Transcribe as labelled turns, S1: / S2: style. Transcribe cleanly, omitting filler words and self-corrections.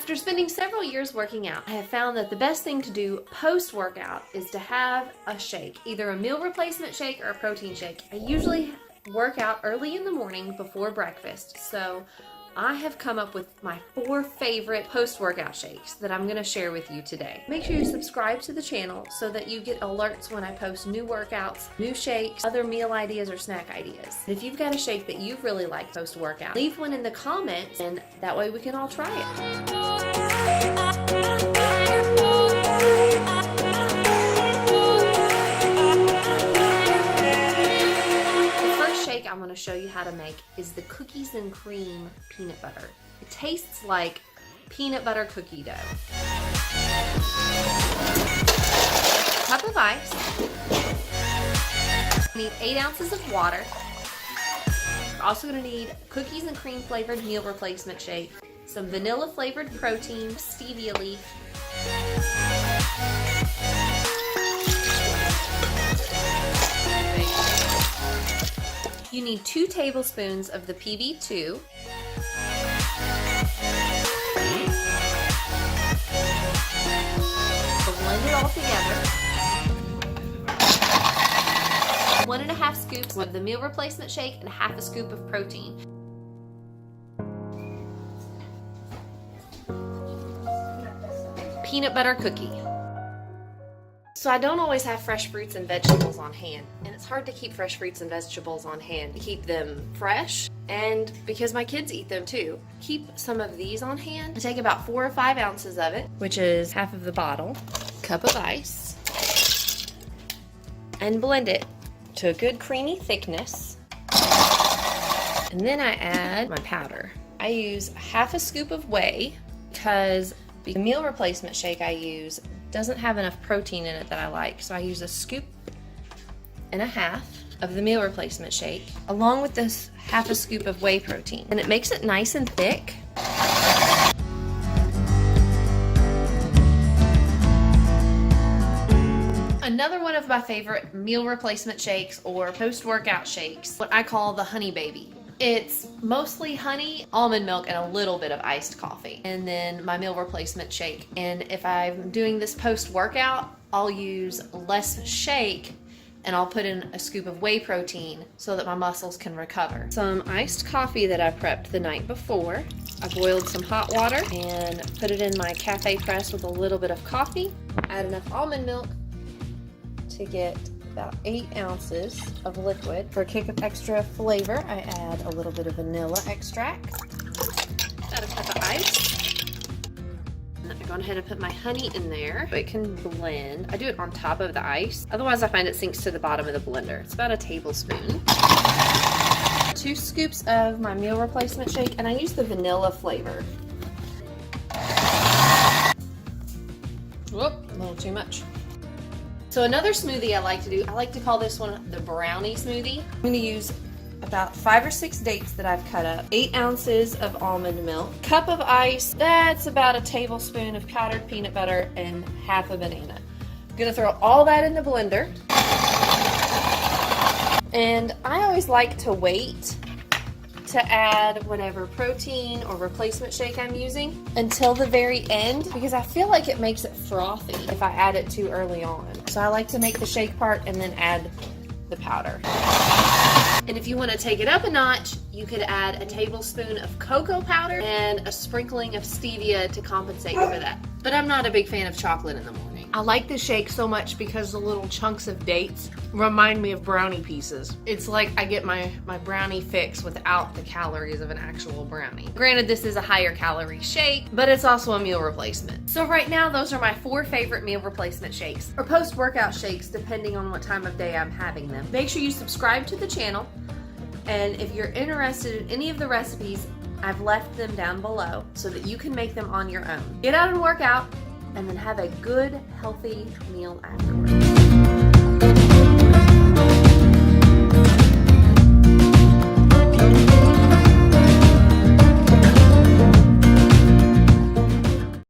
S1: After spending several years working out, I have found that the best thing to do post-workout is to have a shake, either a meal replacement shake or a protein shake. I usually work out early in the morning before breakfast, so I have come up with my 4 favorite post-workout shakes that I'm going to share with you today. Make sure you subscribe to the channel so that you get alerts when I post new workouts, new shakes, other meal ideas or snack ideas. And if you've got a shake that you really like post-workout, leave one in the comments and that way we can all try it. I'm going to show you how to make is the cookies and cream peanut butter. It tastes like peanut butter cookie dough. Cup of ice. Need 8 ounces of water. We're also going to need cookies and cream flavored meal replacement shake, some vanilla flavored protein, stevia leaf, you need 2 tablespoons of the PB2. Blend it all together. 1.5 scoops of the meal replacement shake and 1/2 scoop of protein. Peanut butter cookie. So I don't always have fresh fruits and vegetables on hand, and it's hard to keep fresh fruits and vegetables on hand to keep them fresh, and because my kids eat them too. Keep some of these on hand. I take about 4 or 5 ounces of it, which is half of the bottle, cup of ice, and blend it to a good creamy thickness. And then I add my powder. I use 1/2 scoop of whey because the meal replacement shake I use doesn't have enough protein in it that I like, so I use 1.5 scoops of the meal replacement shake along with this 1/2 scoop of whey protein, and it makes it nice and thick. Another one of my favorite meal replacement shakes or post-workout shakes, what I call the honey baby. It's mostly honey, almond milk, and a little bit of iced coffee. And then my meal replacement shake. And if I'm doing this post-workout, I'll use less shake and I'll put in 1 scoop of whey protein so that my muscles can recover. Some iced coffee that I prepped the night before. I boiled some hot water and put it in my cafe press with a little bit of coffee. Add enough almond milk to get about 8 ounces of liquid. For a kick of extra flavor, I add a little bit of vanilla extract. Add a cup of ice. And I'm going ahead and put my honey in there so it can blend. I do it on top of the ice. Otherwise, I find it sinks to the bottom of the blender. It's about 1 tablespoon. 2 scoops of my meal replacement shake, and I use the vanilla flavor. Whoop, a little too much. So another smoothie I like to do, I like to call this one the brownie smoothie. I'm going to use about 5 or 6 dates that I've cut up, 8 ounces of almond milk, cup of ice, that's about 1 tablespoon of powdered peanut butter, and 1/2 a banana. I'm going to throw all that in the blender. And I always like to wait to add whatever protein or replacement shake I'm using until the very end, because I feel like it makes it frothy if I add it too early on. So I like to make the shake part and then add the powder. And if you want to take it up a notch, you could add 1 tablespoon of cocoa powder and a sprinkling of stevia to compensate for that. But I'm not a big fan of chocolate in the morning. I like the shake so much because the little chunks of dates remind me of brownie pieces. It's like I get my brownie fix without the calories of an actual brownie. Granted, this is a higher calorie shake, but it's also a meal replacement. So right now, those are my 4 favorite meal replacement shakes, or post-workout shakes, depending on what time of day I'm having them. Make sure you subscribe to the channel, and if you're interested in any of the recipes, I've left them down below so that you can make them on your own. Get out and work out, and then have a good, healthy meal afterwards.